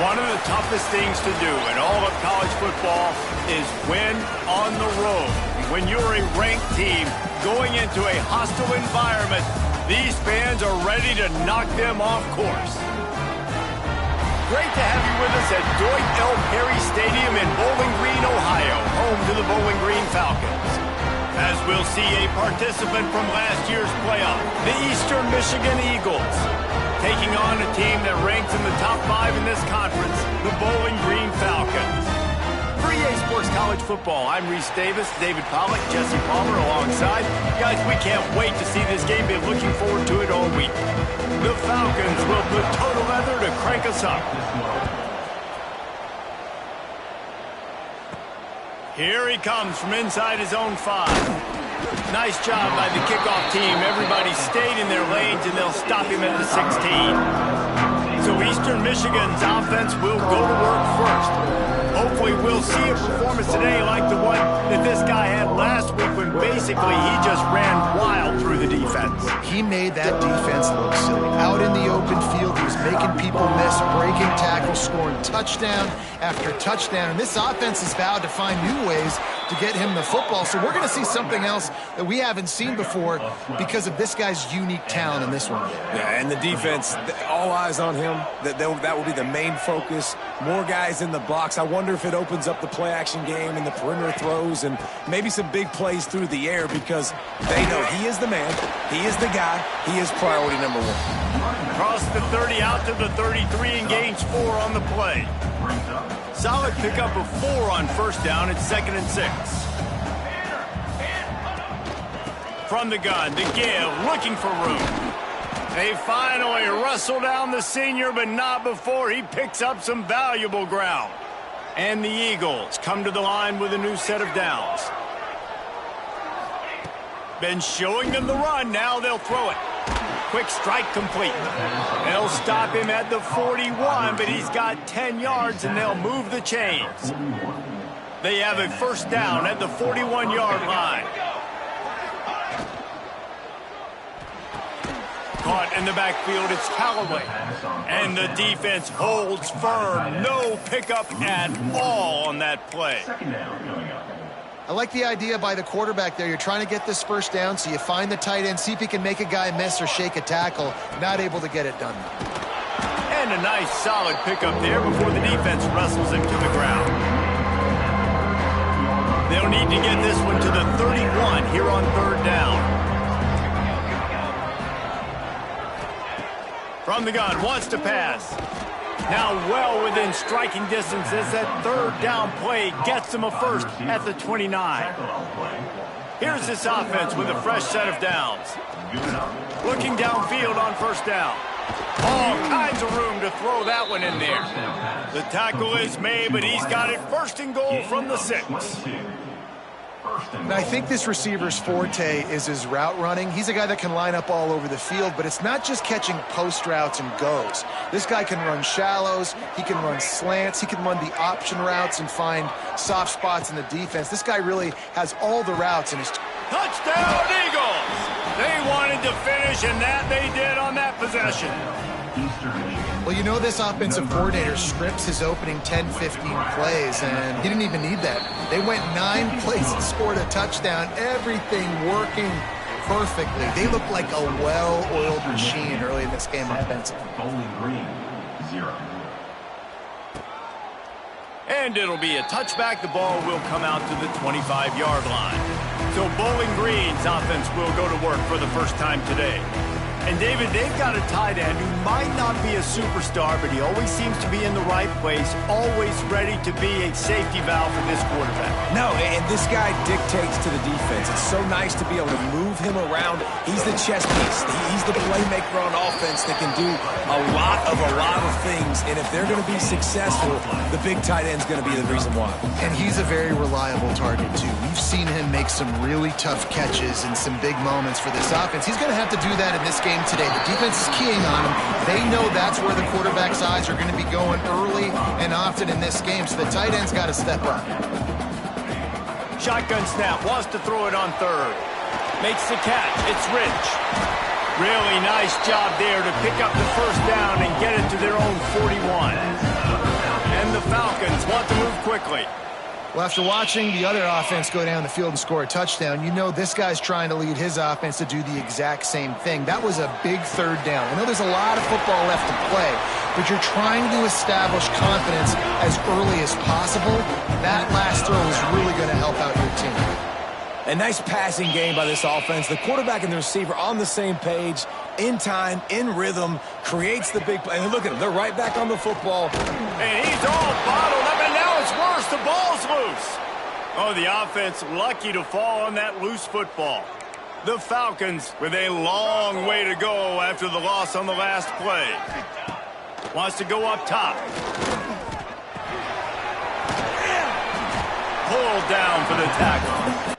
One of the toughest things to do in all of college football is win on the road. When you're a ranked team going into a hostile environment, these fans are ready to knock them off course. Great to have you with us at Dwight L. Perry Stadium in Bowling Green, Ohio, home to the Bowling Green Falcons. As we'll see a participant from last year's playoff, the Eastern Michigan Eagles, taking on a team that ranks in the top 5 in this conference, the Bowling Green Falcons. For EA Sports College Football, I'm Reese Davis, David Pollack, Jesse Palmer alongside. Guys, we can't wait to see this game. Been looking forward to it all week. The Falcons will put total leather to crank us up. Here he comes from inside his own 5. Nice job by the kickoff team. Everybody stayed in their lanes, and they'll stop him at the 16. So Eastern Michigan's offense will go to work first. Hopefully we'll see a performance today like the one that this guy had last week when basically he just ran wild through the defense. He made that defense look silly. Out in the open field, he was making people miss, breaking tackles, scoring touchdown after touchdown. And this offense has vowed to find new ways to get him the football. So we're going to see something else that we haven't seen before because of this guy's unique talent in this one. Yeah, and the defense, all eyes on him. That will be the main focus. More guys in the box. I wonder if it opens up the play-action game and the perimeter throws and maybe some big plays through the air because they know he is the man, he is the guy, he is priority number 1. Across the 30 out to the 33 and gains 4 on the play. Solid pickup of 4 on first down at 2nd and 6. From the gun to Gill, looking for room. They finally wrestle down the senior, but not before he picks up some valuable ground. And the Eagles come to the line with a new set of downs. Been showing them the run, now they'll throw it. Quick strike complete. They'll stop him at the 41, but he's got 10 yards, and they'll move the chains. They have a first down at the 41-yard line. Caught in the backfield, it's Callaway. And the defense holds firm. No pickup at all on that play. I like the idea by the quarterback there. You're trying to get this first down, so you find the tight end, see if he can make a guy miss or shake a tackle. Not able to get it done. And a nice solid pickup there before the defense wrestles him to the ground. They'll need to get this one to the 31 here on 3rd down. From the gun, wants to pass. Now well within striking distance as that 3rd down play gets him a first at the 29. Here's this offense with a fresh set of downs. Looking downfield on first down. All kinds of room to throw that one in there. The tackle is made, but he's got it 1st and goal from the 6. And I think this receiver's forte is his route running. He's a guy that can line up all over the field, but it's not just catching post routes and goes. This guy can run shallows, he can run slants, he can run the option routes and find soft spots in the defense. This guy really has all the routes in his... Touchdown, Eagles! They wanted to finish, and that they did on that possession. Well, you know this offensive coordinator scripts his opening 10-15 plays, and he didn't even need that. They went 9 plays and scored a touchdown. Everything working perfectly. They look like a well-oiled machine early in this game offensively. Bowling Green, 0. And it'll be a touchback. The ball will come out to the 25-yard line. So Bowling Green's offense will go to work for the first time today. And, David, they've got a tight end who might not be a superstar, but he always seems to be in the right place, always ready to be a safety valve for this quarterback. No, and this guy dictates to the defense. It's so nice to be able to move him around. He's the chess piece. He's the playmaker on offense that can do a lot of things. And if they're going to be successful, the big tight end's going to be the reason why. And he's a very reliable target, too. We've seen him make some really tough catches and some big moments for this offense. He's going to have to do that in this game today. The defense is keying on him. They know that's where the quarterback's eyes are going to be going early and often in this game, so the tight end's got to step up. Shotgun snap, wants to throw it on 3rd. Makes the catch, it's Rich. Really nice job there to pick up the first down and get it to their own 41. and the Falcons want to move quickly. Well, after watching the other offense go down the field and score a touchdown, you know this guy's trying to lead his offense to do the exact same thing. That was a big third down. I know there's a lot of football left to play, but you're trying to establish confidence as early as possible. That last throw is really going to help out your team. A nice passing game by this offense. The quarterback and the receiver on the same page, in time, in rhythm, creates the big play. And look at them. They're right back on the football. And he's all bottled up, and now it's worse. The ball's loose. Oh, the offense lucky to fall on that loose football. The Falcons with a long way to go after the loss on the last play. Wants to go up top. Pulled down for the tackle.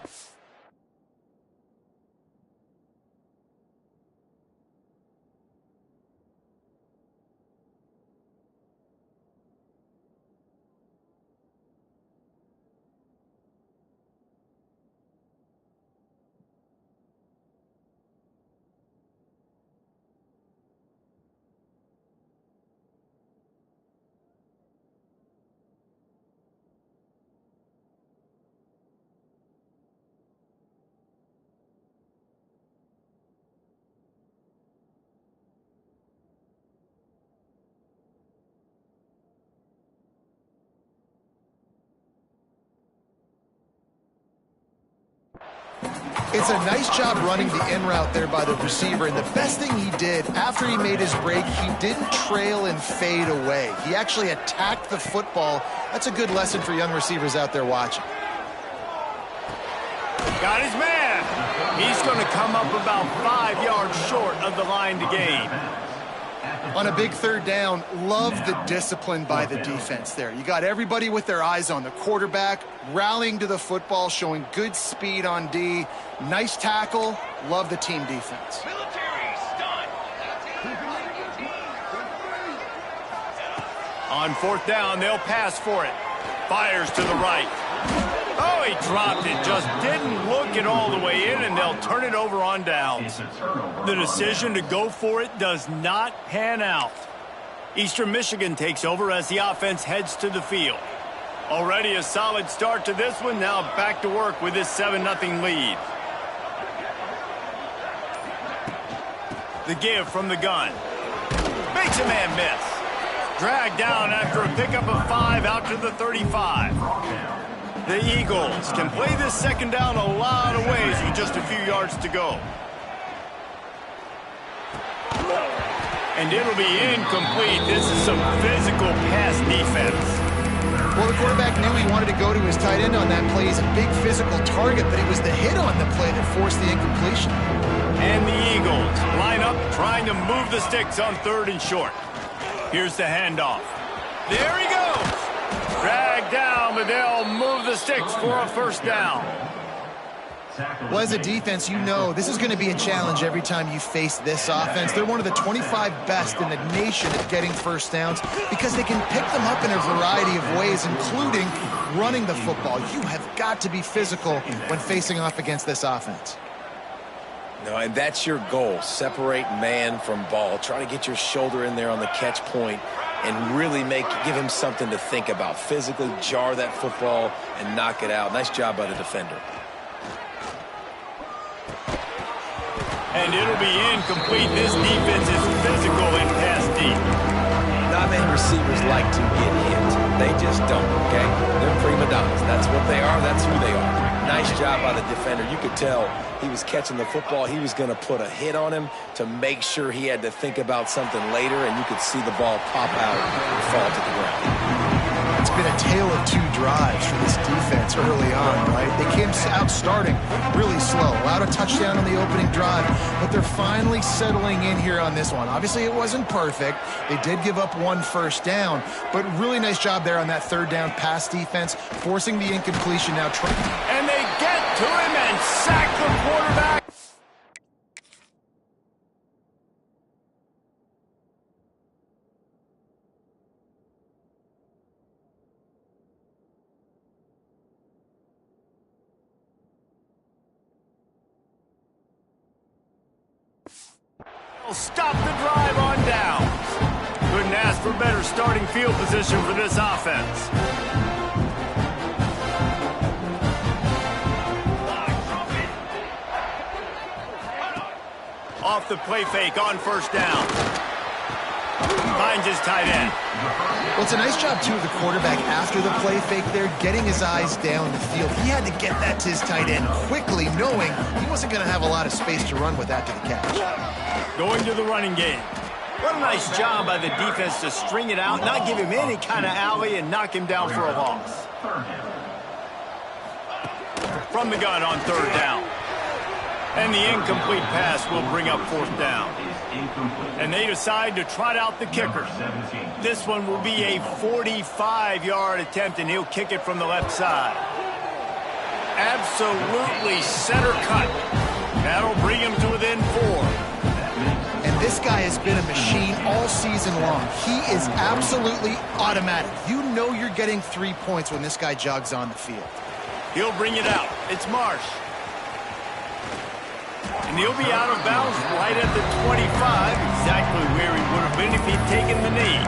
It's a nice job running the in route there by the receiver, and the best thing he did after he made his break, he didn't trail and fade away. He actually attacked the football. That's a good lesson for young receivers out there watching. Got his man. He's going to come up about 5 yards short of the line to gain. On a big third down, love the discipline by the defense there. You got everybody with their eyes on the quarterback, rallying to the football, showing good speed on D. Nice tackle. Love the team defense. On fourth down, they'll pass for it. Fires to the right. Oh, he dropped it. Just didn't look it all the way in, and they'll turn it over on downs. The decision to go for it does not pan out. Eastern Michigan takes over as the offense heads to the field. Already a solid start to this one. Now back to work with this 7-0 lead. The give from the gun. Makes a man miss. Dragged down after a pickup of 5 out to the 35. The Eagles can play this second down a lot of ways with just a few yards to go. And it'll be incomplete. This is some physical pass defense. Well, the quarterback knew he wanted to go to his tight end on that play. He's a big physical target, but it was the hit on the play that forced the incompletion. And the Eagles line up trying to move the sticks on 3rd and short. Here's the handoff. There he goes. Dragged down, but they'll move the sticks for a first down. Well, as a defense, you know this is going to be a challenge every time you face this offense. They're one of the 25 best in the nation at getting first downs because they can pick them up in a variety of ways, including running the football. You have got to be physical when facing off against this offense. No, and that's your goal. Separate man from ball. Try to get your shoulder in there on the catch point and really give him something to think about. Physically jar that football and knock it out. Nice job by the defender. And it'll be incomplete. This defense is physical and pass deep. Not many receivers like to get hit. They just don't, okay? They're prima donnas. That's what they are. That's who they are. Nice job by the defender. You could tell he was catching the football. He was going to put a hit on him to make sure he had to think about something later, and you could see the ball pop out and fall to the ground. It's been a tale of 2 drives for this defense early on, right? They came out starting really slow, allowed a touchdown on the opening drive, but they're finally settling in here on this one. Obviously, it wasn't perfect. They did give up 1 first down, but really nice job there on that 3rd down pass defense, forcing the incompletion now. And they get to him and sack the quarterback. Stop the drive on downs. Couldn't ask for better starting field position for this offense. Off the play fake on first down. Finds his tight end. Well, it's a nice job, too, of the quarterback after the play fake there, getting his eyes down the field. He had to get that to his tight end quickly, knowing he wasn't going to have a lot of space to run with after the catch. Going to the running game. What a nice job by the defense to string it out, not give him any kind of alley, and knock him down for a loss. From the gun on third down. And the incomplete pass will bring up fourth down. And they decide to trot out the kicker. This one will be a 45-yard attempt, and he'll kick it from the left side. Absolutely center cut. That'll bring him to within 4. And this guy has been a machine all season long. He is absolutely automatic. You know you're getting 3 points when this guy jogs on the field. He'll bring it out. It's Marsh. And he'll be out of bounds right at the 25, exactly where he would have been if he'd taken the knee.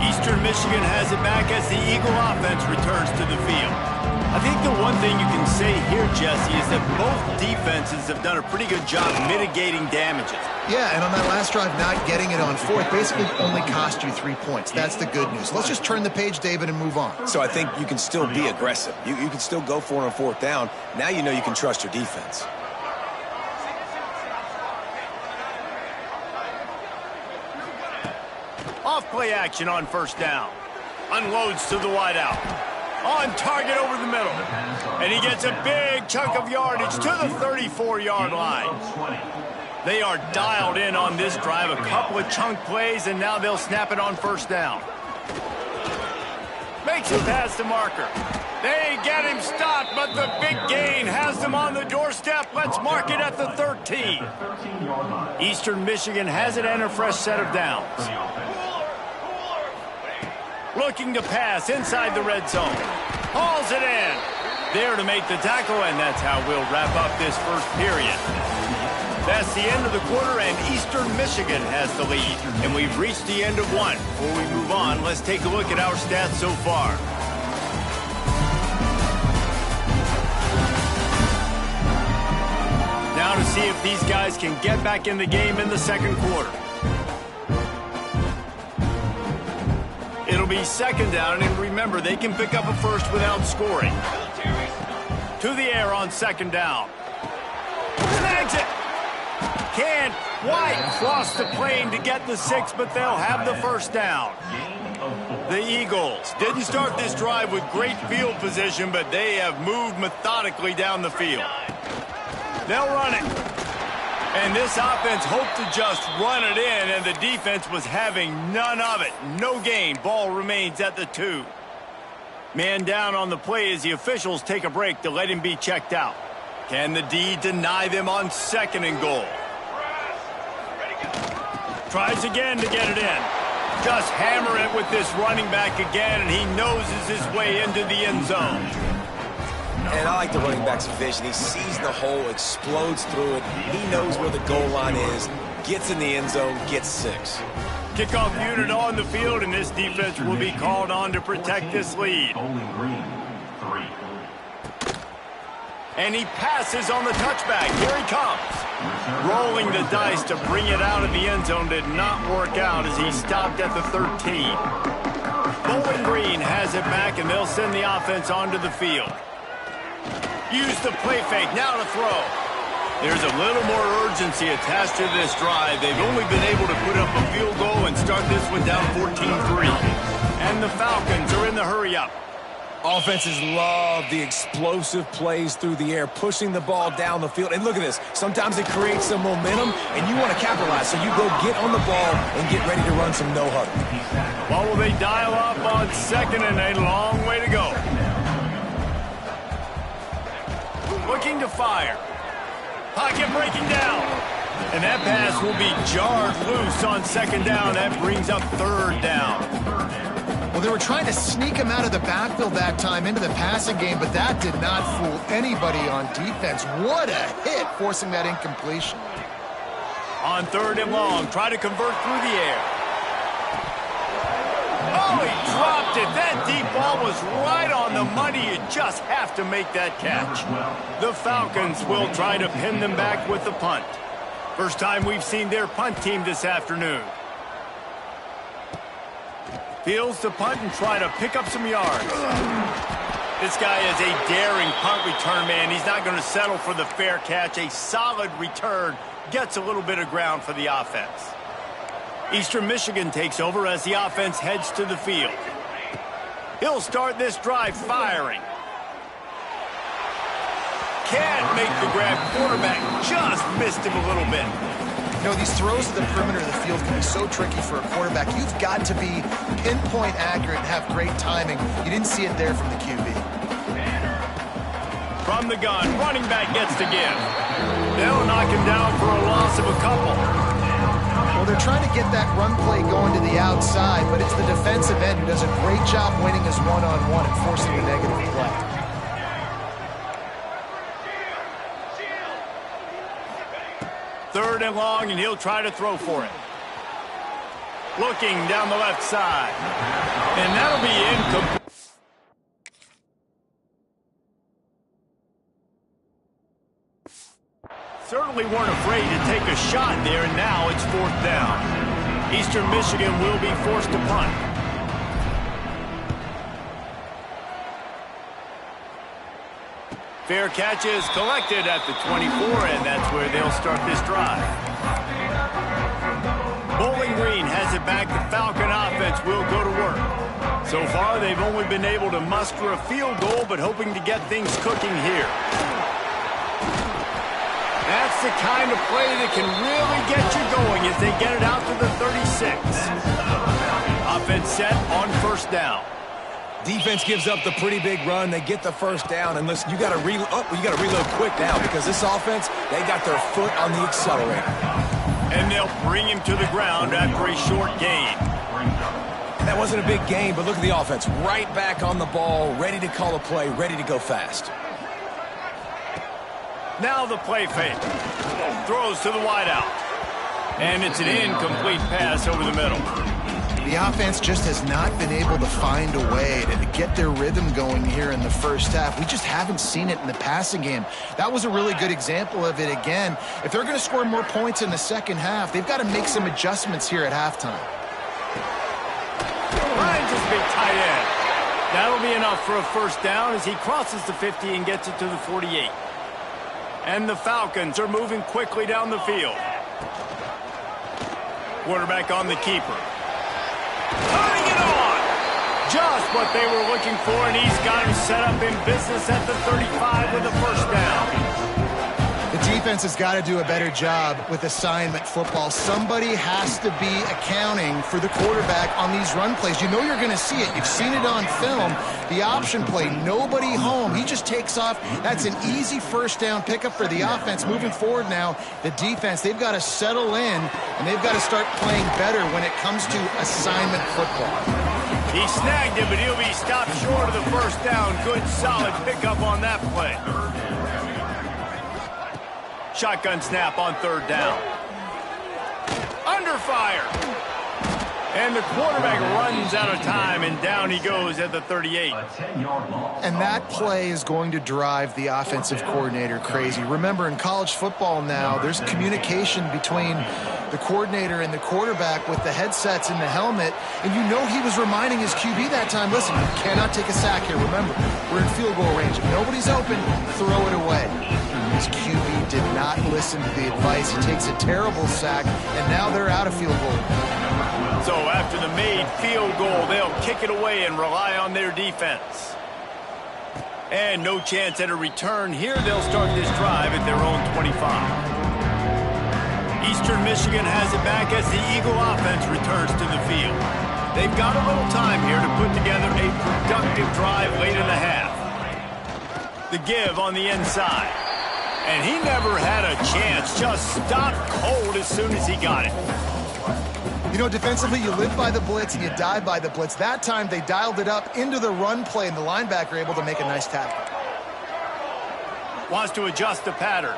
Eastern Michigan has it back as the Eagle offense returns to the field. I think the one thing you can say here, Jesse, is that both defenses have done a pretty good job mitigating damages. Yeah, and on that last drive, not getting it on fourth basically only cost you 3 points. That's the good news. Let's just turn the page, David, and move on. So I think you can still be aggressive. You can still go for it on fourth down. Now you know you can trust your defense. Off play action on first down. Unloads to the wideout. On target over the middle. And he gets a big chunk of yardage to the 34-yard line. They are dialed in on this drive. A couple of chunk plays, and now they'll snap it on first down. Makes it past the marker. They get him stopped, but the big gain has them on the doorstep. Let's mark it at the 13. Eastern Michigan has it and a fresh set of downs. Looking to pass inside the red zone. Hauls it in. There to make the tackle, and that's how we'll wrap up this first period. That's the end of the quarter, and Eastern Michigan has the lead. And we've reached the end of one. Before we move on, let's take a look at our stats so far. Now to see if these guys can get back in the game in the second quarter. It'll be second down, and remember, they can pick up a first without scoring. To the air on second down. Snags it. Can't quite cross the plane to get the 6, but they'll have the first down. The Eagles didn't start this drive with great field position, but they have moved methodically down the field. They'll run it. And this offense hoped to just run it in, and the defense was having none of it. No gain. Ball remains at the 2. Man down on the play as the officials take a break to let him be checked out. Can the D deny them on second and goal? Tries again to get it in. Just hammer it with this running back again, and he noses his way into the end zone. And I like the running back's vision. He sees the hole, explodes through it. He knows where the goal line is, gets in the end zone, gets 6. Kickoff unit on the field, and this defense will be called on to protect this lead. And he passes on the touchback. Here he comes. Rolling the dice to bring it out of the end zone did not work out as he stopped at the 13. Bowling Green has it back, and they'll send the offense onto the field. Use the play fake, now to throw. There's a little more urgency attached to this drive. They've only been able to put up a field goal and start this one down 14-3. And the Falcons are in the hurry-up. Offenses love the explosive plays through the air, pushing the ball down the field. And look at this. Sometimes it creates some momentum, and you want to capitalize. So you go get on the ball and get ready to run some no-huddle. Well, will they dial up on second, and a long way to go. Looking to fire. Pocket breaking down. And that pass will be jarred loose on second down. That brings up third down. Well, they were trying to sneak him out of the backfield that time into the passing game, but that did not fool anybody on defense. What a hit, forcing that incompletion. On third and long, try to convert through the air. Oh, he dropped it. That deep ball was right on the money. You just have to make that catch. The Falcons will try to pin them back with the punt. First time we've seen their punt team this afternoon. Fields to punt and try to pick up some yards. This guy is a daring punt return man. He's not going to settle for the fair catch. A solid return gets a little bit of ground for the offense. Eastern Michigan takes over as the offense heads to the field. He'll start this drive firing. Can't make the grab. Quarterback just missed him a little bit. You know, these throws to the perimeter of the field can be so tricky for a quarterback. You've got to be pinpoint accurate and have great timing. You didn't see it there from the QB. From the gun, running back gets to give. They'll knock him down for a loss of a couple. Well, they're trying to get that run play going to the outside, but it's the defensive end who does a great job winning his one-on-one and forcing the negative play. Third and long, and he'll try to throw for it. Looking down the left side. And that'll be incomplete. Certainly weren't afraid to take a shot there, and now it's fourth down. Eastern Michigan will be forced to punt. Fair catch is collected at the 24, and that's where they'll start this drive. Bowling Green has it back. The Falcon offense will go to work. So far, they've only been able to muster a field goal, but hoping to get things cooking here. That's the kind of play that can really get you going as they get it out to the 36. Offense set on first down. Defense gives up the pretty big run. They get the first down, and listen, you got to reload quick now because this offense, they got their foot on the accelerator. And they'll bring him to the ground after a short gain. That wasn't a big gain, but look at the offense. Right back on the ball, ready to call a play, ready to go fast. Now the play fake. Throws to the wideout. And it's an incomplete pass over the middle. The offense just has not been able to find a way to get their rhythm going here in the first half. We just haven't seen it in the passing game. That was a really good example of it again. If they're going to score more points in the second half, they've got to make some adjustments here at halftime. Finds his big tight end. That'll be enough for a first down as he crosses the 50 and gets it to the 48. And the Falcons are moving quickly down the field. Quarterback on the keeper. Turning it on! Just what they were looking for, and he's got him set up in business at the 35 with a first down. The defense has got to do a better job with assignment football. Somebody has to be accounting for the quarterback on these run plays. You know you're going to see it. You've seen it on film. The option play, nobody home. He just takes off. That's an easy first down pickup for the offense. Moving forward now, the defense, they've got to settle in, and they've got to start playing better when it comes to assignment football. He snagged it, but he'll be stopped short of the first down. Good, solid pickup on that play. Shotgun snap on third down. Under fire. And the quarterback runs out of time, and down he goes at the 38. And that play is going to drive the offensive coordinator crazy. Remember, in college football now, there's communication between the coordinator and the quarterback with the headsets and the helmet, and you know he was reminding his QB that time, listen, you cannot take a sack here. Remember, we're in field goal range. If nobody's open, throw it away. His QB did not listen to the advice. He takes a terrible sack, and now they're out of field goal. So after the made field goal, they'll kick it away and rely on their defense. And no chance at a return here. They'll start this drive at their own 25. Eastern Michigan has it back as the Eagle offense returns to the field. They've got a little time here to put together a productive drive late in the half. The give on the inside. And he never had a chance. Just stopped cold as soon as he got it. You know, defensively, you live by the blitz and you die by the blitz. That time, they dialed it up into the run play, and the linebacker able to make a nice tackle. Wants to adjust the pattern.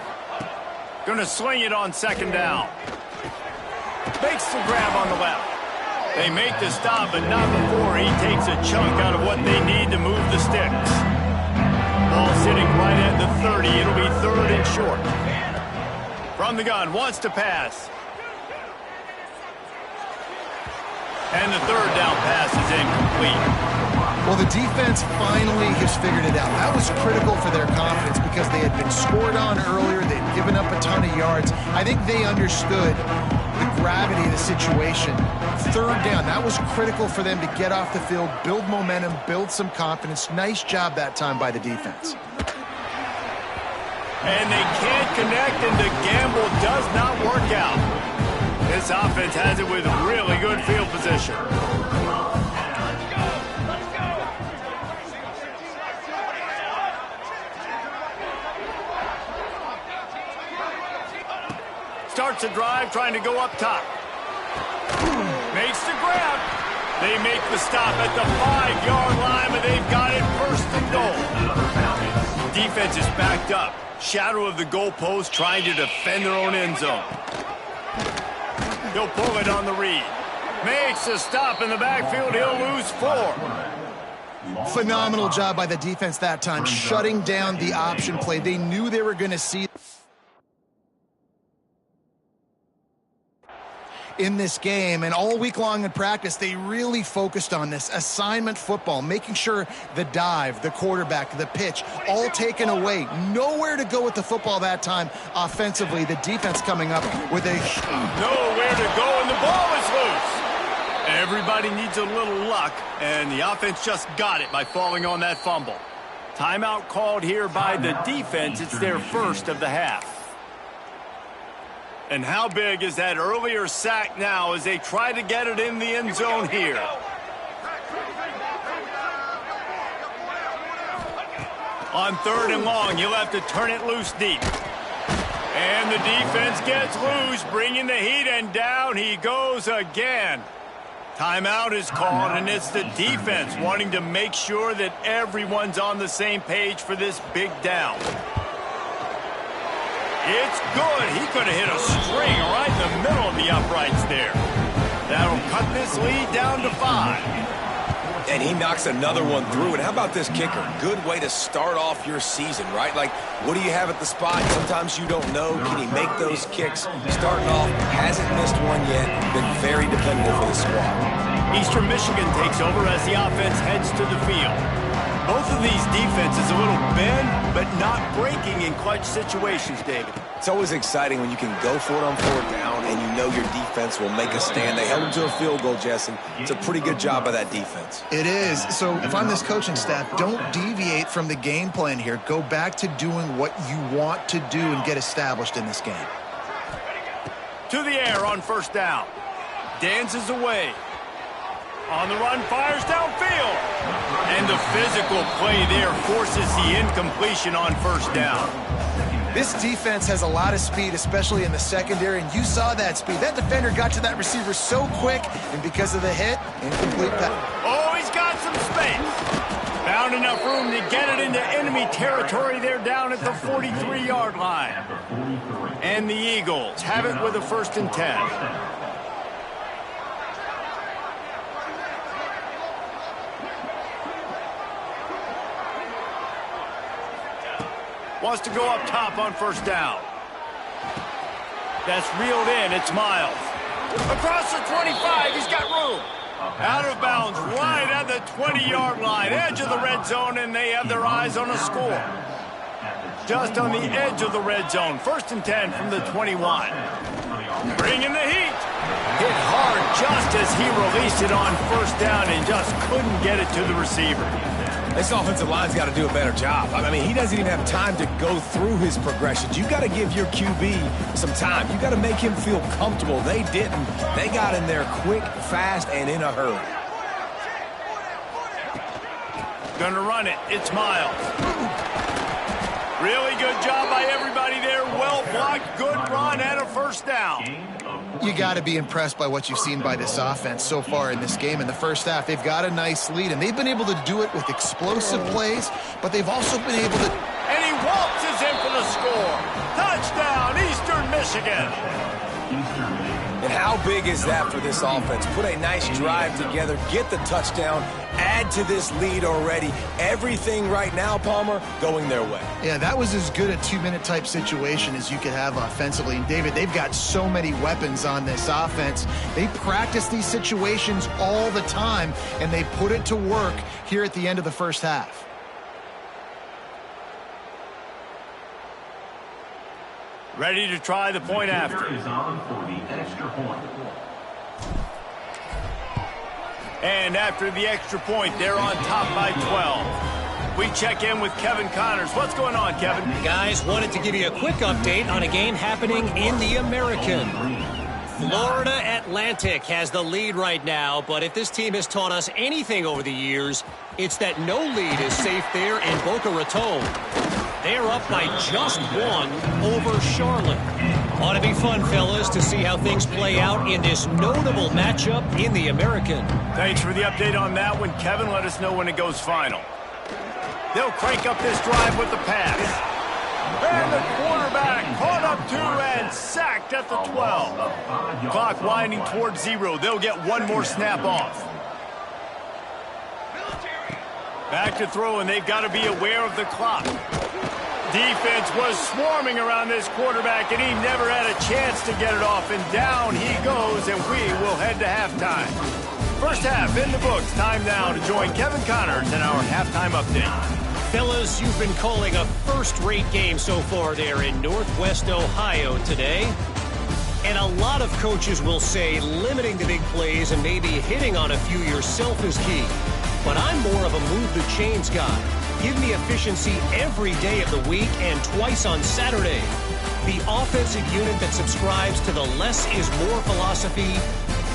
Going to sling it on second down. Makes the grab on the left. They make the stop, but not before he takes a chunk out of what they need to move the sticks. Ball sitting right at the 30. It'll be third and short. From the gun, wants to pass. And the third down pass is incomplete. Well, the defense finally has figured it out. That was critical for their confidence because they had been scored on earlier. They'd given up a ton of yards. I think they understood the gravity of the situation. Third down, that was critical for them to get off the field, build momentum, build some confidence. Nice job that time by the defense. And they can't connect, and the gamble does not work out. This offense has it with really good field position. Starts a drive trying to go up top. Makes the grab. They make the stop at the 5-yard line, but they've got it first and goal. Defense is backed up. Shadow of the goalpost trying to defend their own end zone. He'll pull it on the read. Makes a stop in the backfield. He'll lose 4. Phenomenal job by the defense that time, shutting down the option play. They knew they were going to see in this game, and all week long in practice they really focused on this assignment football, making sure the dive, the quarterback, the pitch, all taken away. Nowhere to go with the football that time offensively. The defense coming up with a nowhere to go, and the ball is loose. Everybody needs a little luck, and the offense just got it by falling on that fumble. Timeout called here by the defense. It's their first of the half. And how big is that earlier sack now as they try to get it in the end zone here? On third and long, you'll have to turn it loose deep. And the defense gets loose, bringing the heat, and down he goes again. Timeout is called, and it's the defense wanting to make sure that everyone's on the same page for this big down. It's good. He could have hit a string right in the middle of the uprights there. That'll cut this lead down to 5. And he knocks another one through. And how about this kicker? Good way to start off your season, right? Like, what do you have at the spot? Sometimes you don't know. Can he make those kicks? Starting off, hasn't missed one yet. Been very dependable for the squad. Eastern Michigan takes over as the offense heads to the field. Both of these defenses a little bend, but not breaking in clutch situations, David. It's always exciting when you can go for it on fourth down and you know your defense will make a stand. They held them to a field goal, Jesse. It's a pretty good job by that defense. It is. So if I'm this coaching staff, don't deviate from the game plan here. Go back to doing what you want to do and get established in this game. To the air on first down. Dances away. On the run, fires downfield. And the physical play there forces the incompletion on first down. This defense has a lot of speed, especially in the secondary, and you saw that speed. That defender got to that receiver so quick, and because of the hit, incomplete pass. Oh, he's got some space. Found enough room to get it into enemy territory. They're down at the 43-yard line. And the Eagles have it with a 1st and 10. Wants to go up top on first down. That's reeled in. It's Miles. Across the 25. He's got room. Out of bounds right at the 20-yard line. Edge of the red zone, and they have their eyes on a score. Just on the edge of the red zone. 1st and 10 from the 21. Bringing the heat. Hit hard just as he released it on first down and just couldn't get it to the receiver. This offensive line's got to do a better job. I mean, he doesn't even have time to go through his progressions. You got to give your QB some time. You got to make him feel comfortable. They didn't. They got in there quick, fast, and in a hurry. Gonna run it. It's Miles. Really good job by everybody there. Well blocked, good run, and a first down. You got to be impressed by what you've seen by this offense so far in this game. In the first half, they've got a nice lead, and they've been able to do it with explosive plays, but they've also been able to... And he waltzes in for the score. Touchdown, Eastern Michigan. And How big is that for this offense? Put a nice drive together, get the touchdown, add to this lead already. Everything right now, Palmer, going their way. Yeah, that was as good a two-minute type situation as you could have offensively. And, David, they've got so many weapons on this offense. They practice these situations all the time, and they put it to work here at the end of the first half. Ready to try the point after. Is on for the extra point. And after the extra point, they're on top by 12. We check in with Kevin Connors. What's going on, Kevin? Guys, wanted to give you a quick update on a game happening in the American. Florida Atlantic has the lead right now, but if this team has taught us anything over the years, it's that no lead is safe there in Boca Raton. They're up by just one over Charlotte. Ought to be fun, fellas, to see how things play out in this notable matchup in the American. Thanks for the update on that one, Kevin. Let us know when it goes final. They'll crank up this drive with the pass. And the quarterback caught up to and sacked at the 12. Clock winding towards 0. They'll get one more snap off. Back to throw, and they've got to be aware of the clock. Defense was swarming around this quarterback, and he never had a chance to get it off. And down he goes, and we will head to halftime. First half in the books. Time now to join Kevin Connors in our halftime update. Fellas, you've been calling a first-rate game so far there in Northwest Ohio today. And a lot of coaches will say limiting the big plays and maybe hitting on a few yourself is key. But I'm more of a move-the-chains guy. Give me efficiency every day of the week and twice on Saturday. The offensive unit that subscribes to the less is more philosophy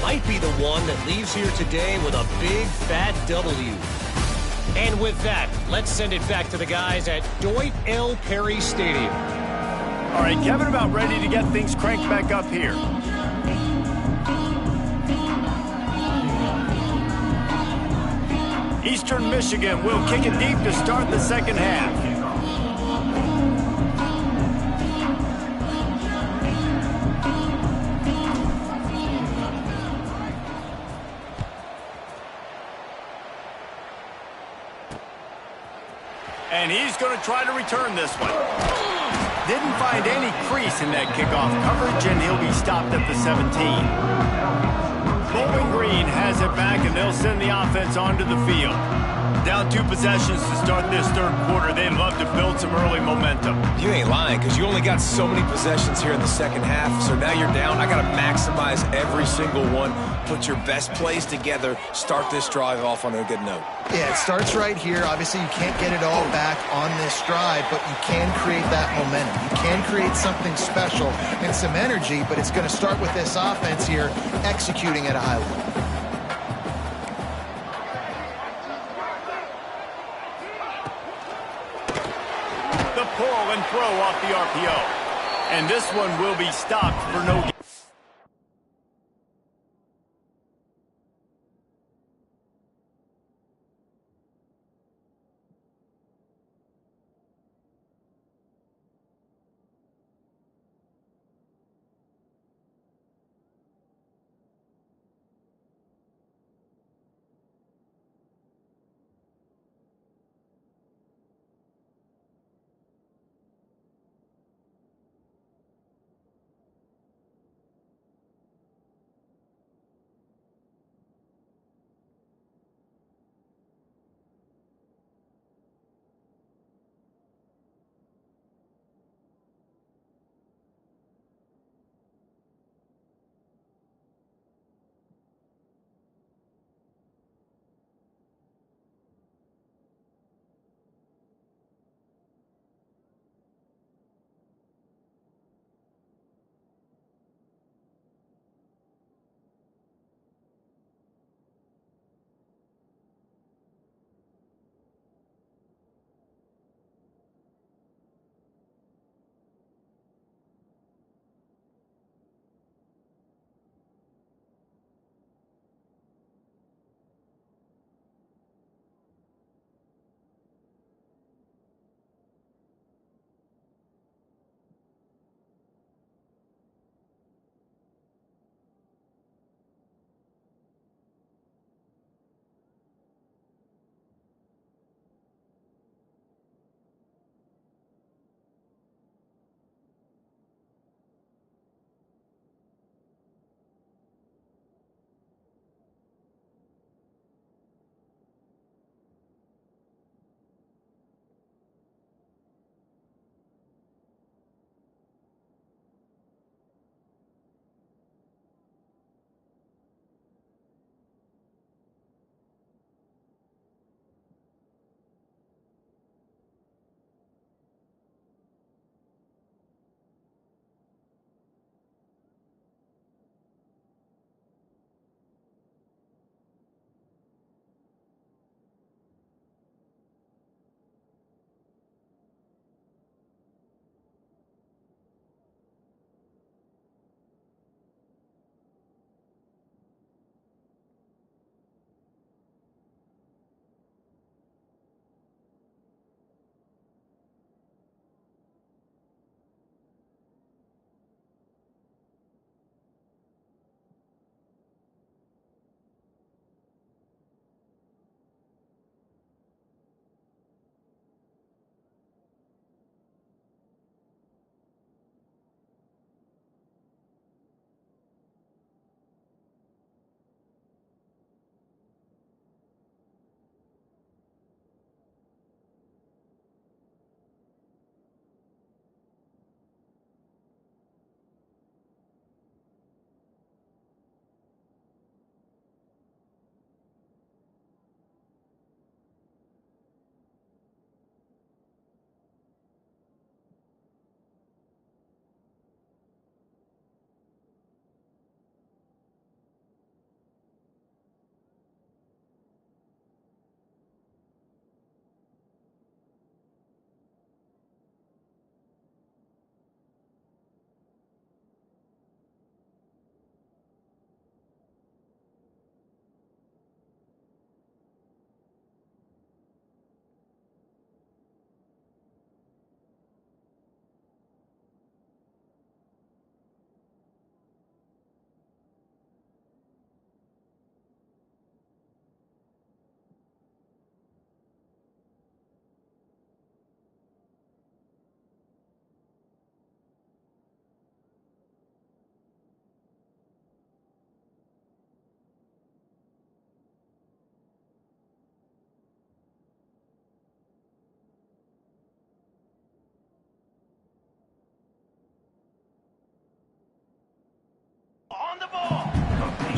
might be the one that leaves here today with a big, fat W. And with that, let's send it back to the guys at Deutsch L. Perry Stadium. All right, Kevin, about ready to get things cranked back up here. Eastern Michigan will kick it deep to start the second half. And he's going to try to return this one. Didn't find any crease in that kickoff coverage, and he'll be stopped at the 17. Bowling Green has it back, and they'll send the offense onto the field. Down 2 possessions to start this third quarter. They'd love to build some early momentum. You ain't lying, because you only got so many possessions here in the second half, so now you're down. I got to maximize every single one, put your best plays together, start this drive off on a good note. Yeah, it starts right here. Obviously, you can't get it all back on this drive, but you can create that momentum. You can create something special and some energy, but it's going to start with this offense here executing at a high level. The pull and throw off the RPO. And this one will be stopped for no gain.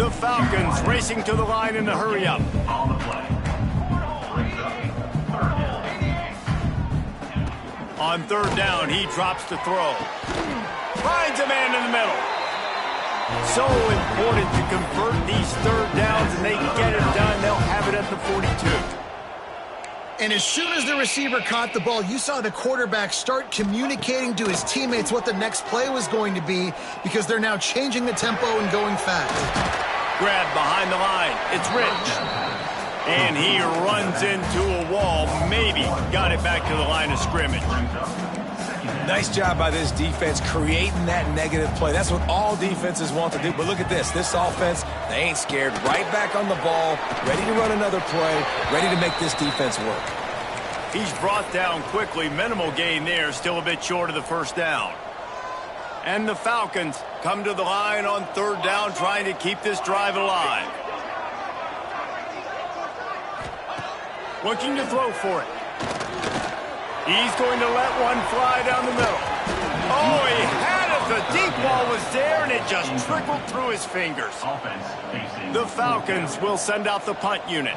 The Falcons racing to the line in the hurry-up. On the play. Brings up third down. On third down, he drops to throw. Finds a man in the middle. So important to convert these third downs, and they get it done. They'll have it at the 42. And as soon as the receiver caught the ball, you saw the quarterback start communicating to his teammates what the next play was going to be, because they're now changing the tempo and going fast. Grab behind the line. It's Rich. And he runs into a wall. Maybe got it back to the line of scrimmage. Nice job by this defense creating that negative play. That's what all defenses want to do. But look at this. This offense, they ain't scared. Right back on the ball, ready to run another play, ready to make this defense work. He's brought down quickly. Minimal gain there. Still a bit short of the first down. And the Falcons come to the line on third down, trying to keep this drive alive. Looking to throw for it. He's going to let one fly down the middle. Oh, he had it. The deep ball was there, and it just trickled through his fingers. The Falcons will send out the punt unit.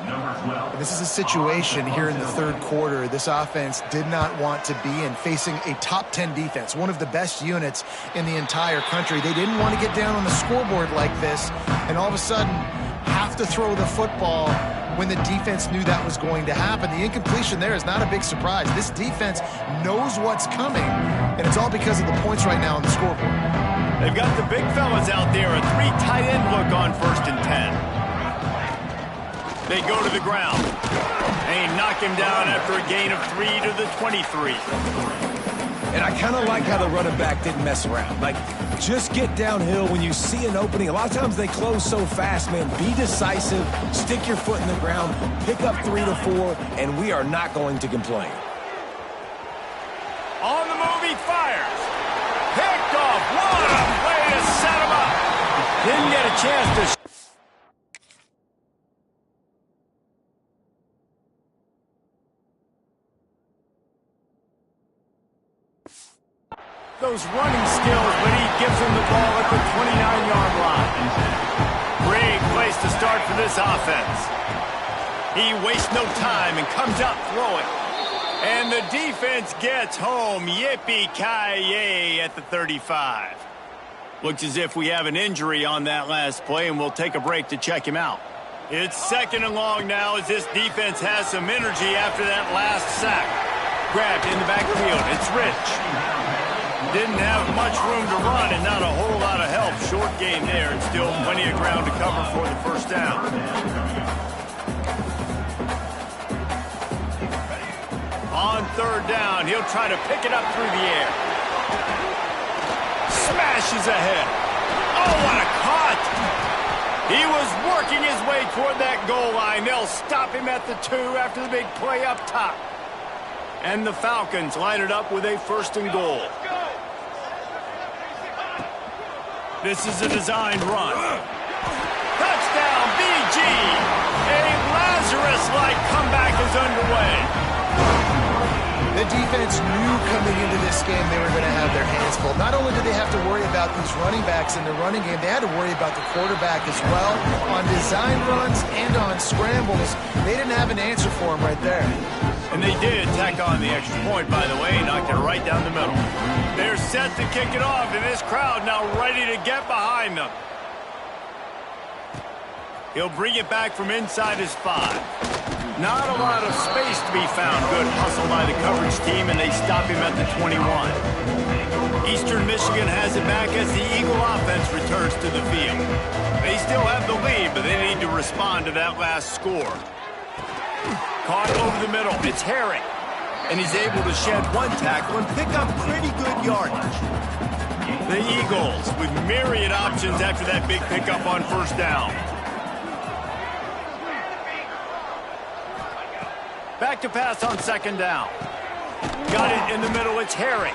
This is a situation here in the third quarter this offense did not want to be in, facing a top 10 defense, one of the best units in the entire country. They didn't want to get down on the scoreboard like this, and all of a sudden have to throw the football when the defense knew that was going to happen. The incompletion there is not a big surprise. This defense knows what's coming, and it's all because of the points right now on the scoreboard. They've got the big fellas out there, a 3 tight end look on 1st and 10. They go to the ground. They knock him down after a gain of 3 to the 23. And I kind of like how the running back didn't mess around. Like, just get downhill when you see an opening. A lot of times they close so fast, man. Be decisive, stick your foot in the ground, pick up 3 to 4, and we are not going to complain. On the move, he fires. Picked off. What a way to set him up. Didn't get a chance to... those running skills, but he gives him the ball at the 29-yard line. Great place to start for this offense. He wastes no time and comes out throwing. And the defense gets home. Yippee-ki-yay at the 35. Looks as if we have an injury on that last play, and we'll take a break to check him out. It's 2nd and long now as this defense has some energy after that last sack. Grabbed in the backfield. It's Rich. Didn't have much room to run and not a whole lot of help. Short gain there and still plenty of ground to cover for the first down. On third down, he'll try to pick it up through the air. Smashes ahead. Oh, what a cut! He was working his way toward that goal line. They'll stop him at the 2 after the big play up top. And the Falcons line it up with a 1st and goal. This is a designed run. Touchdown, BG! A Lazarus-like comeback is underway. The defense knew coming into this game they were going to have their hands full. Not only did they have to worry about these running backs in the running game, they had to worry about the quarterback as well. On design runs and on scrambles, they didn't have an answer for him right there. And they did tack on the extra point, by the way, knocked it right down the middle. They're set to kick it off, and this crowd now ready to get behind them. He'll bring it back from inside his 5. Not a lot of space to be found. Good hustle by the coverage team, and they stop him at the 21. Eastern Michigan has it back as the Eagle offense returns to the field. They still have the lead, but they need to respond to that last score. Caught over the middle. It's Herring. And he's able to shed one tackle and pick up pretty good yardage. The Eagles with myriad options after that big pickup on 1st down. Back to pass on 2nd down. Got it in the middle. It's Herring.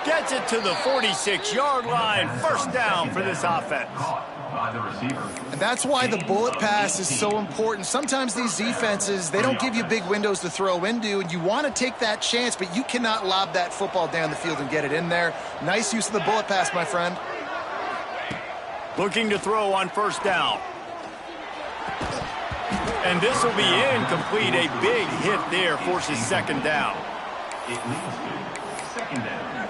Gets it to the 46-yard line. 1st down for this offense. And that's why the bullet pass is so important. Sometimes these defenses, they don't give you big windows to throw into, and you want to take that chance, but you cannot lob that football down the field and get it in there. Nice use of the bullet pass, my friend. Looking to throw on first down. And this will be incomplete. A big hit there forces second down. Second down.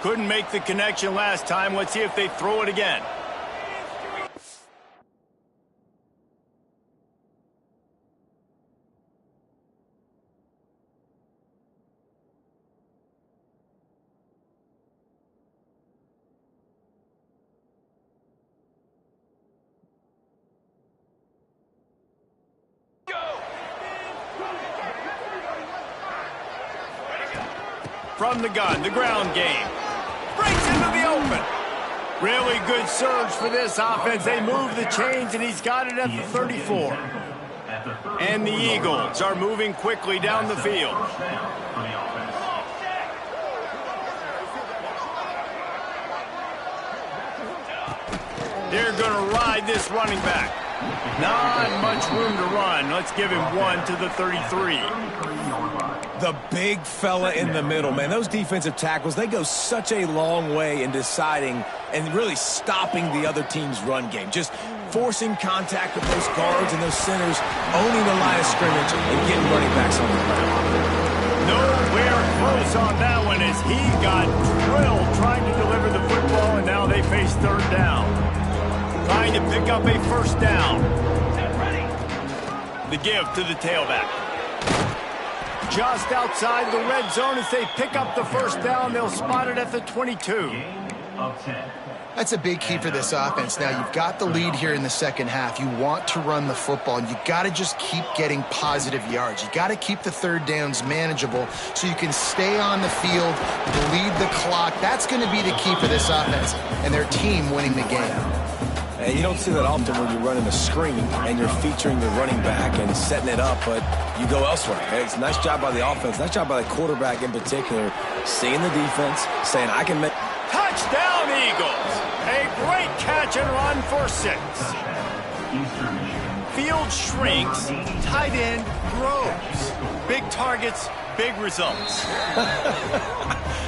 Couldn't make the connection last time. Let's see if they throw it again. From the gun, the ground game. Breaks into the open. Really good surge for this offense. They move the chains, and he's got it at the 34. And the Eagles are moving quickly down the field. They're going to ride this running back. Not much room to run. Let's give him one to the 33. The big fella in the middle, man. Those defensive tackles, they go such a long way in deciding and really stopping the other team's run game. Just forcing contact with those guards and those centers, owning the line of scrimmage and getting running backs on the ground. Nowhere close on that one as he got drilled trying to deliver the football, and now they face third down. Trying to pick up a first down. The give to the tailback. Just outside the red zone as they pick up the first down. They'll spot it at the 22. That's a big key for this offense. Now, you've got the lead here in the second half. You want to run the football, and you got to just keep getting positive yards. You got to keep the third downs manageable so you can stay on the field, bleed the clock. That's going to be the key for this offense and their team winning the game. And you don't see that often when you're running a screen and you're featuring the running back and setting it up, but you go elsewhere. It's a nice job by the offense, nice job by the quarterback in particular, seeing the defense, saying, I can make... Touchdown, Eagles! A great catch and run for 6. Field shrinks, tight end grows. Big targets, big results.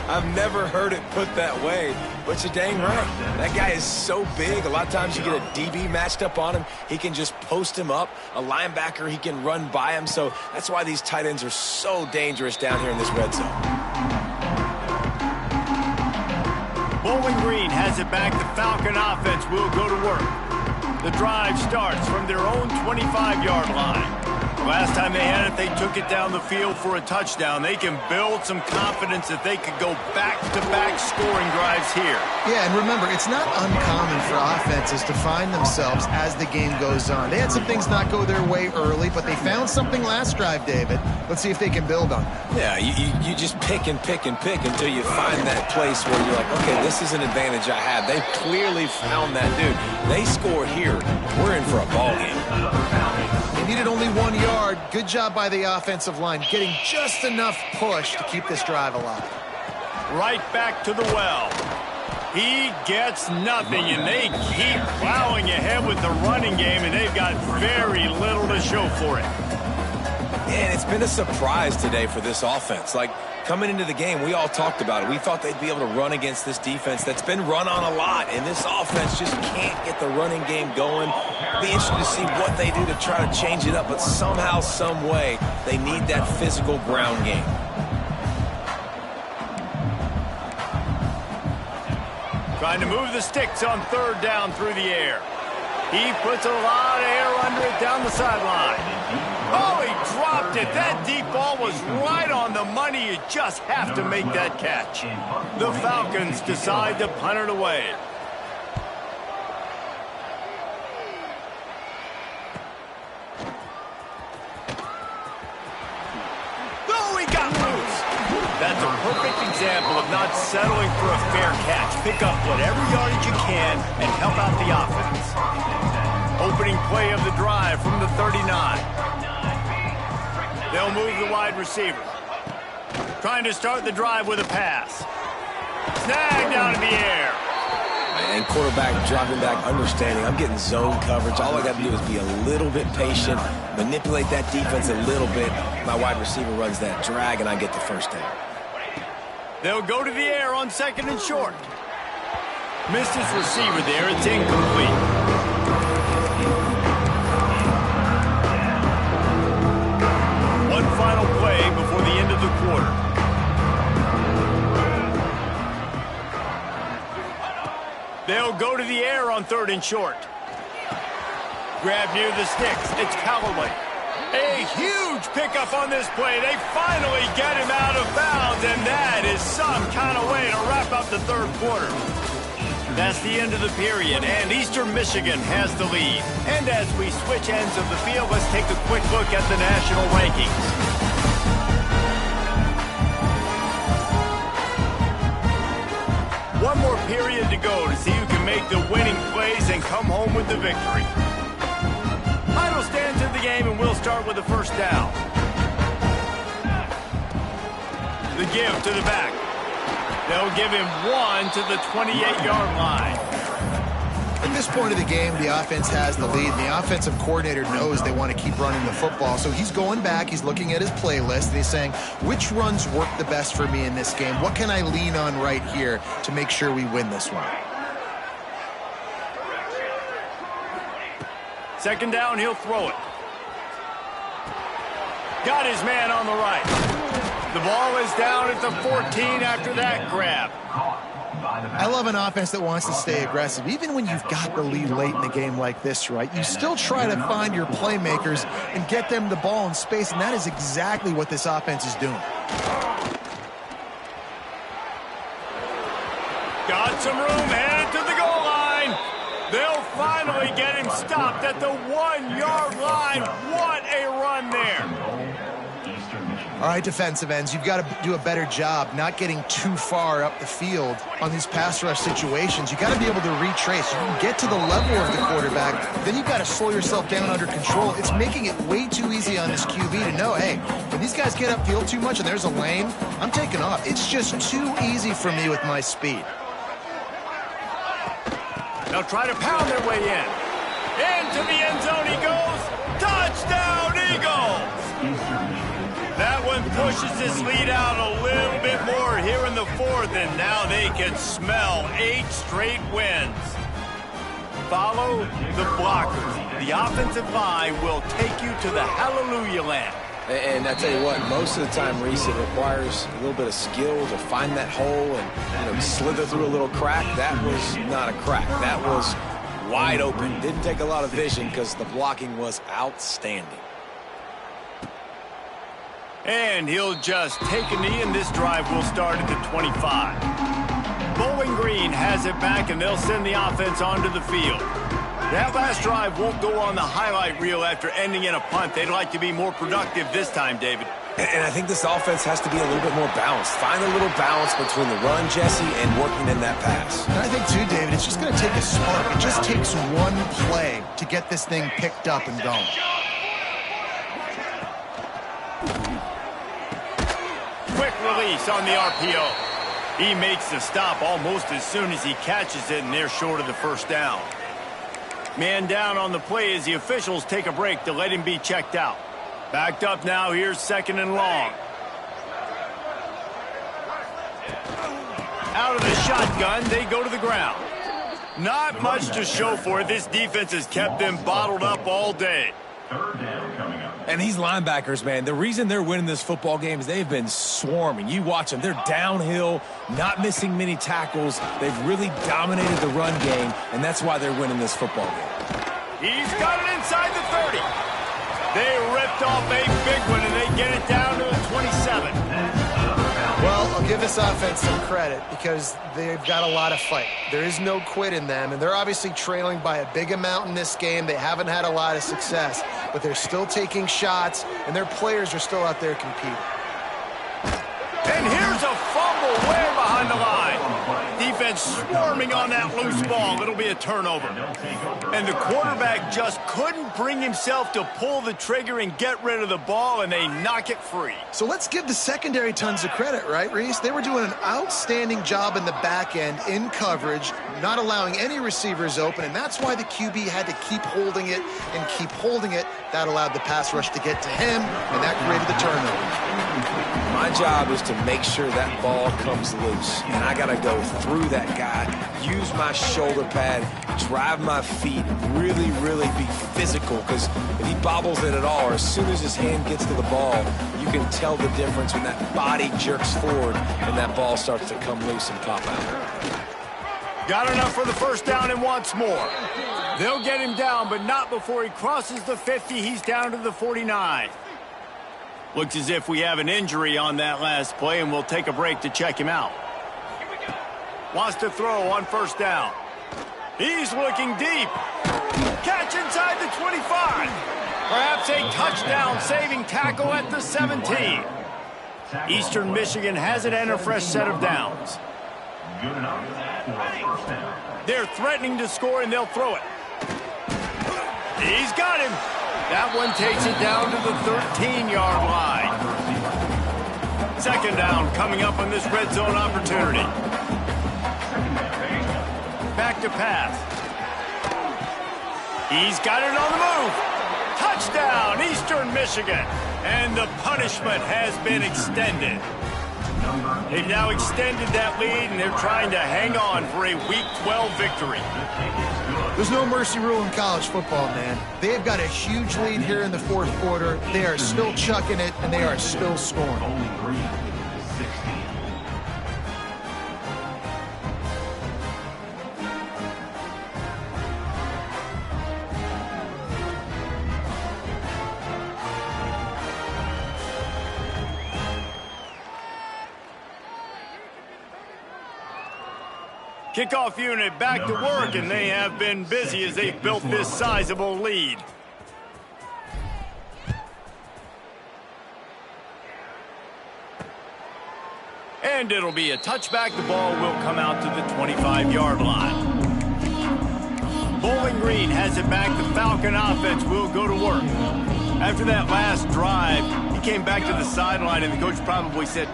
I've never heard it put that way, but you're dang right. That guy is so big. A lot of times you get a DB matched up on him. He can just post him up. A linebacker, he can run by him. So that's why these tight ends are so dangerous down here in this red zone. Bowling Green has it back. The Falcon offense will go to work. The drive starts from their own 25-yard line. Last time they had it, they took it down the field for a touchdown. They can build some confidence that they could go back-to-back scoring drives here. Yeah, and remember, it's not uncommon for offenses to find themselves as the game goes on. They had some things not go their way early, but they found something last drive, David. Let's see if they can build on that. Yeah, you just pick and pick and pick until you find that place where you're like, okay, this is an advantage I have. They clearly found that dude. They score here. We're in for a ball game. They needed only 1 yard. Good job by the offensive line, getting just enough push to keep this drive alive. Right back to the well. He gets nothing, and they keep plowing ahead with the running game, and they've got very little to show for it. And it's been a surprise today for this offense. Like, coming into the game, we all talked about it. We thought they'd be able to run against this defense that's been run on a lot, and this offense just can't get the running game going. Be interested to see what they do to try to change it up, but somehow, some way, they need that physical ground game. Trying to move the sticks on third down through the air. He puts a lot of air under it down the sideline. Oh, he dropped it. That deep ball was right on the money. You just have to make that catch. The Falcons decide to punt it away. Oh, he got loose. That's a perfect example of not settling for a fair catch. Pick up whatever yardage you can and help out the offense. Opening play of the drive from the 39. They'll move the wide receiver. Trying to start the drive with a pass. Snagged out in the air. And quarterback dropping back, understanding I'm getting zone coverage. All I got to do is be a little bit patient, manipulate that defense a little bit. My wide receiver runs that drag, and I get the first down. They'll go to the air on second and short. Missed his receiver there. It's incomplete. One final play before the end of the quarter. They'll go to the air on 3rd and short. Grab near the sticks. It's Callaway. A huge pickup on this play. They finally get him out of bounds, and that is some kind of way to wrap up the 3rd quarter. That's the end of the period, and Eastern Michigan has the lead. And as we switch ends of the field, let's take a quick look at the national rankings. One more period to go to see who can make the winning plays and come home with the victory. Final stands in the game, and we'll start with the first down. The give to the back. They'll give him 1 to the 28-yard line. At this point of the game, the offense has the lead. The offensive coordinator knows they want to keep running the football. So he's going back, he's looking at his playlist, and he's saying, which runs work the best for me in this game? What can I lean on right here to make sure we win this one? 2nd down, he'll throw it. Got his man on the right. The ball is down at the 14 after that grab. I love an offense that wants to stay aggressive. Even when you've got the lead late in the game like this, right, you still try to find your playmakers and get them the ball in space, and that is exactly what this offense is doing. Got some room, headed to the goal line. They'll finally get him stopped at the 1-yard line. What a run there. All right, defensive ends, you've got to do a better job not getting too far up the field on these pass rush situations. You've got to be able to retrace. You can get to the level of the quarterback, then you've got to slow yourself down under control. It's making it way too easy on this QB to know, hey, when these guys get upfield too much and there's a lane, I'm taking off. It's just too easy for me with my speed. They'll try to pound their way in. Into the end zone he goes. Touchdown, Eagles! That one pushes this lead out a little bit more here in the 4th, and now they can smell 8 straight wins. Follow the blockers. The offensive line will take you to the hallelujah land. And I tell you what, most of the time, Reese, it requires a little bit of skill to find that hole and slither through a little crack. That was not a crack. That was wide open. Didn't take a lot of vision because the blocking was outstanding. And he'll just take a knee, and this drive will start at the 25. Bowling Green has it back, and they'll send the offense onto the field. That last drive won't go on the highlight reel after ending in a punt. They'd like to be more productive this time, David. And I think this offense has to be a little bit more balanced. Find a little balance between the run, Jesse, and working in that pass. And I think, too, David, it's just going to take a spark. It just takes one play to get this thing picked up and going. Quick release on the RPO. He makes the stop almost as soon as he catches it, and they're short of the 1st down. Man down on the play as the officials take a break to let him be checked out. Backed up now, here's 2nd and long. Out of the shotgun, they go to the ground. Not much to show for it. This defense has kept them bottled up all day. 3rd down coming up. And these linebackers, man, the reason they're winning this football game is they've been swarming. You watch them. They're downhill, not missing many tackles. They've really dominated the run game, and that's why they're winning this football game. He's got it inside the 30. They ripped off a big one, and they get it down to the 27. Well, I'll give this offense some credit because they've got a lot of fight. There is no quit in them, and they're obviously trailing by a big amount in this game. They haven't had a lot of success, but they're still taking shots, and their players are still out there competing. And here's a fumble way behind the line. Defense swarming on that loose ball. It'll be a turnover. And the quarterback just couldn't bring himself to pull the trigger and get rid of the ball, and they knock it free. So let's give the secondary tons of credit, right, Reese? They were doing an outstanding job in the back end, in coverage, not allowing any receivers open, and that's why the QB had to keep holding it and keep holding it. That allowed the pass rush to get to him, and that created the turnover. My job is to make sure that ball comes loose, and I got to go through that guy, use my shoulder pad, drive my feet, really, really be physical, because if he bobbles it at all, or as soon as his hand gets to the ball, you can tell the difference when that body jerks forward and that ball starts to come loose and pop out. Got enough for the first down and wants more. They'll get him down, but not before he crosses the 50. He's down to the 49. Looks as if we have an injury on that last play, and we'll take a break to check him out. Wants to throw on first down. He's looking deep. Catch inside the 25. Perhaps a touchdown-saving tackle at the 17. Eastern Michigan hasn't had a fresh set of downs. They're threatening to score, and they'll throw it. He's got him. That one takes it down to the 13-yard line. Second down coming up on this red zone opportunity. Back to pass. He's got it on the move. Touchdown, Eastern Michigan. And the punishment has been extended. They've now extended that lead, and they're trying to hang on for a Week 12 victory. There's no mercy rule in college football, man. They've got a huge lead here in the fourth quarter. They are still chucking it, and they are still scoring. Kickoff unit back to work, and they have been busy as they've built this sizable lead. And it'll be a touchback. The ball will come out to the 25-yard line. Bowling Green has it back. The Falcon offense will go to work. After that last drive, he came back to the sideline, and the coach probably said,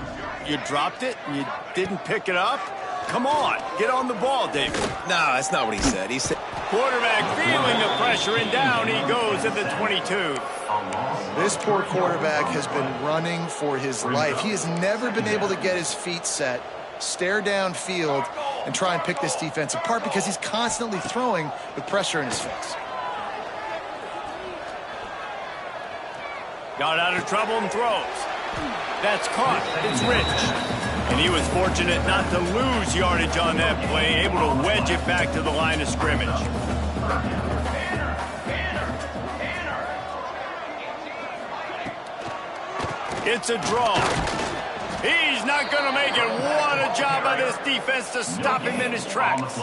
"You dropped it and you didn't pick it up? Come on, get on the ball, David." No, that's not what he said. He said, quarterback feeling the pressure, and down he goes at the 22. This poor quarterback has been running for his life. He has never been able to get his feet set, stare downfield, and try and pick this defense apart because he's constantly throwing with pressure in his face. Got out of trouble and throws. That's caught. It's Rich. And he was fortunate not to lose yardage on that play, able to wedge it back to the line of scrimmage. It's a draw. He's not going to make it. What a job by this defense to stop him in his tracks.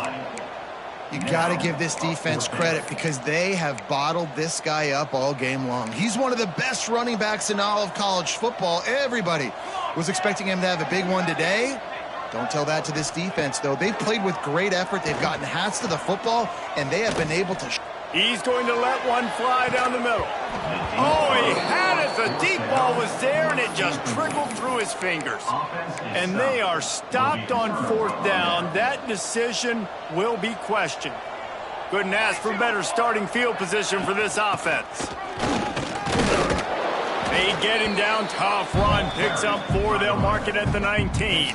You got to give this defense credit because they have bottled this guy up all game long. He's one of the best running backs in all of college football. Everybody was expecting him to have a big one today. Don't tell that to this defense, though. They've played with great effort. They've gotten hats to the football, and they have been able to... He's going to let one fly down the middle. Oh, he had it. The deep ball was there, and it just trickled through his fingers. And they are stopped on fourth down. That decision will be questioned. Couldn't ask for better starting field position for this offense. They get him down. Tough run. Picks up 4. They'll mark it at the 19.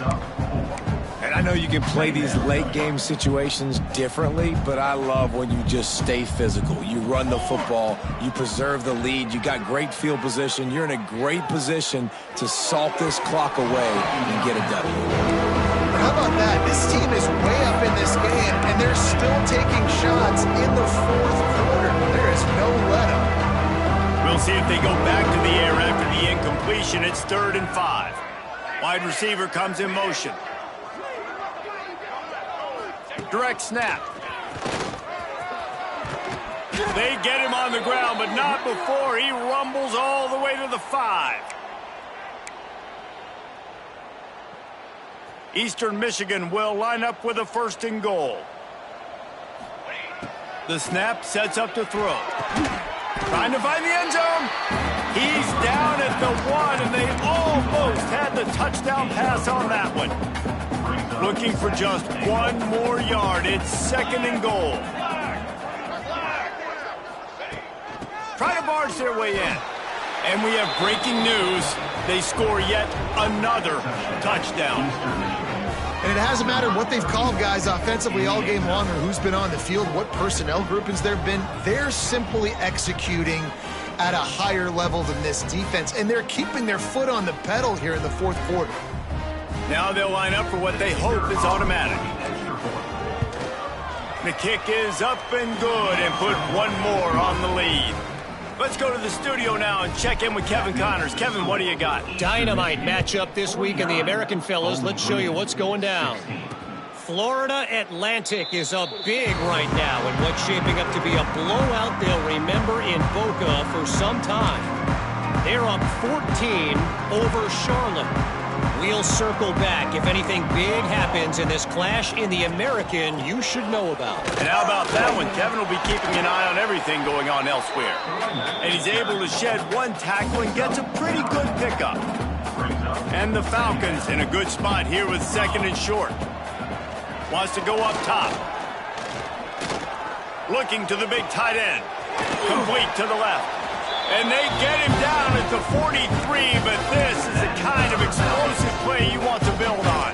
and I know you can play these late game situations differently, but I love when you just stay physical. You run the football, you preserve the lead, you got great field position, you're in a great position to salt this clock away and get a W. How about that? This team is way up in this game, and they're still taking shots in the fourth quarter. There is no let-up. We'll see if they go back to the air after the incompletion. It's 3rd and 5. Wide receiver comes in motion. Direct snap. They get him on the ground, but not before he rumbles all the way to the 5. Eastern Michigan will line up with a 1st and goal. The snap sets up to throw. Trying to find the end zone. He's down at the 1, and they almost had the touchdown pass on that one. Looking for just 1 more yard. It's 2nd and goal. Try to barge their way in. And we have breaking news. They score yet another touchdown. And it hasn't mattered what they've called guys offensively all game long or who's been on the field, what personnel groupings there have been. They're simply executing at a higher level than this defense, and they're keeping their foot on the pedal here in the fourth quarter. Now they'll line up for what they hope is automatic. The kick is up and good and put one more on the lead. Let's go to the studio now and check in with Kevin Connors. Kevin, what do you got? Dynamite matchup this week in the American fellas. Let's show you what's going down. Florida Atlantic is up big right now in what's shaping up to be a blowout they'll remember in Boca for some time. They're up 14 over Charlotte. We'll circle back if anything big happens in this clash in the American you should know about. And how about that one? Kevin will be keeping an eye on everything going on elsewhere. And he's able to shed one tackle and gets a pretty good pickup. And the Falcons in a good spot here with second and short. Wants to go up top. Looking to the big tight end. Complete to the left. And they get him down at the 43, but this is the kind of explosive play you want to build on.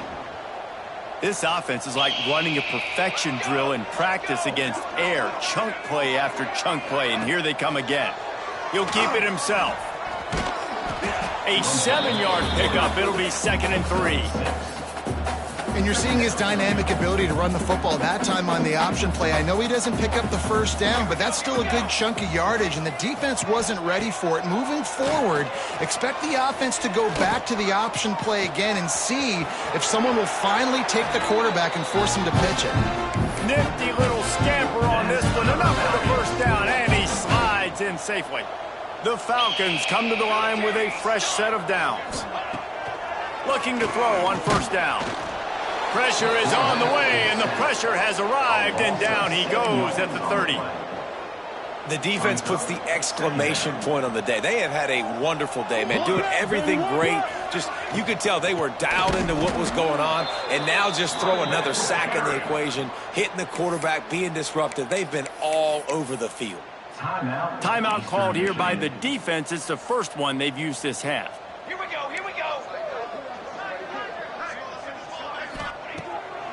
This offense is like running a perfection drill in practice against air. Chunk play after chunk play, and here they come again. He'll keep it himself. A 7-yard pickup. It'll be 2nd and 3. And you're seeing his dynamic ability to run the football that time on the option play. I know he doesn't pick up the first down, but that's still a good chunk of yardage, and the defense wasn't ready for it. Moving forward, expect the offense to go back to the option play again and see if someone will finally take the quarterback and force him to pitch it. Nifty little scamper on this one. Enough for the first down, and he slides in safely. The Falcons come to the line with a fresh set of downs. Looking to throw on first down. Pressure is on the way, and the pressure has arrived, and down he goes at the 30. The defense puts the exclamation point on the day. They have had a wonderful day, man, doing everything great. Just, you could tell they were dialed into what was going on, and now just throw another sack in the equation, hitting the quarterback, being disruptive. They've been all over the field. Timeout called here by the defense. It's the first one they've used this half. Here we go, here we go.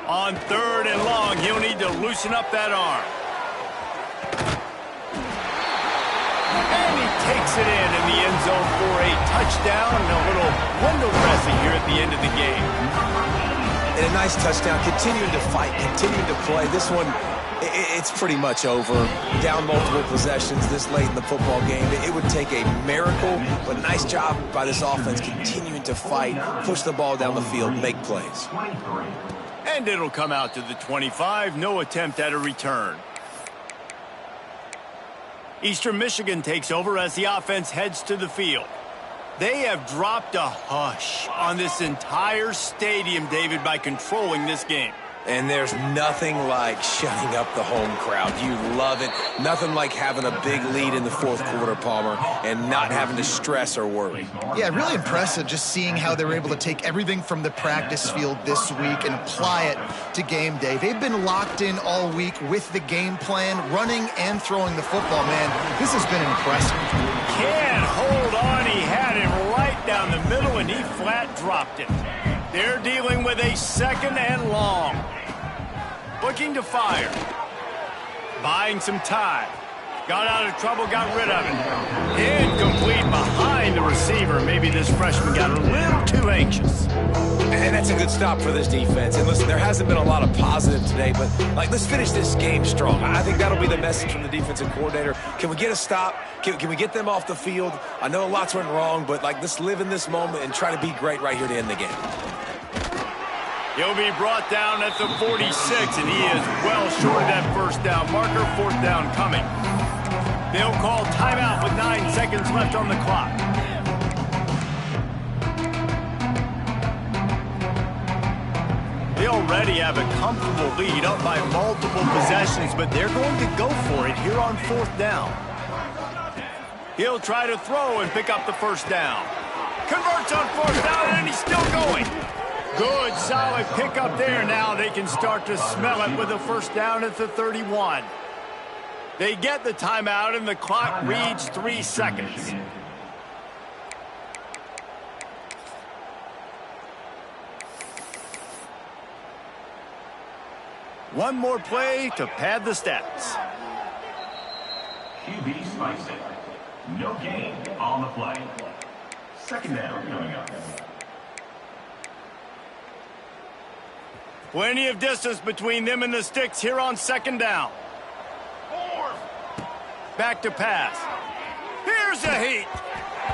On 3rd and long, he'll need to loosen up that arm. And he takes it in the end zone for a touchdown and a little window dressing here at the end of the game. And a nice touchdown, continuing to fight, continuing to play. This one, it's pretty much over. Down multiple possessions this late in the football game. It would take a miracle, but nice job by this offense continuing to fight, push the ball down the field, make plays. And it'll come out to the 25. No attempt at a return. Eastern Michigan takes over as the offense heads to the field. They have dropped a hush on this entire stadium, David, by controlling this game. And there's nothing like shutting up the home crowd. You love it. Nothing like having a big lead in the fourth quarter, Palmer, and not having to stress or worry. Yeah, really impressive just seeing how they were able to take everything from the practice field this week and apply it to game day. They've been locked in all week with the game plan, running and throwing the football, man. This has been impressive. Can't hold on. He had it right down the middle, and he flat dropped it. They're dealing with a 2nd and long. Looking to fire. Buying some time. Got out of trouble, got rid of it. Incomplete behind the receiver. Maybe this freshman got a little too anxious. And that's a good stop for this defense. And listen, there hasn't been a lot of positive today, but let's finish this game strong. I think that'll be the message from the defensive coordinator. Can we get a stop? Can we get them off the field? I know lots went wrong, but let's live in this moment and try to be great right here to end the game. He'll be brought down at the 46, and he is well short of that first down marker. 4th down coming. They'll call timeout with 9 seconds left on the clock. They already have a comfortable lead up by multiple possessions, but they're going to go for it here on 4th down. He'll try to throw and pick up the first down. Converts on 4th down, and he's still going. Good, solid pickup there. Now they can start to smell it with a first down at the 31. They get the timeout, and the clock reads 3 seconds. One more play to pad the stats. QB spikes it. No gain on the play. Second down coming up. Plenty of distance between them and the sticks here on second down. Back to pass. Here's a heat.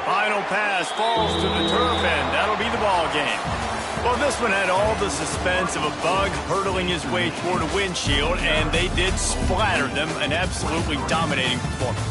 Final pass falls to the turf, and that'll be the ball game. Well, this one had all the suspense of a bug hurtling his way toward a windshield, and they did splatter them, an absolutely dominating performance.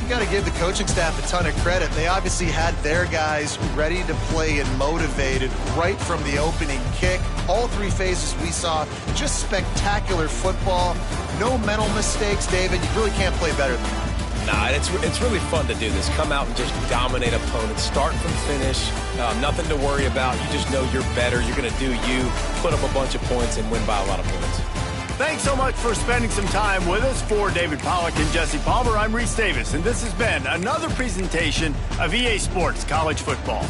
You got to give the coaching staff a ton of credit. They obviously had their guys ready to play and motivated right from the opening kick. All three phases we saw, just spectacular football. No mental mistakes, David. You really can't play better than that. Nah, it's really fun to do this. Come out and just dominate opponents, start from finish. Nothing to worry about. You just know you're better. You're going to do you, put up a bunch of points, and win by a lot of points. Thanks so much for spending some time with us. For David Pollack and Jesse Palmer, I'm Reese Davis, and this has been another presentation of EA Sports College Football.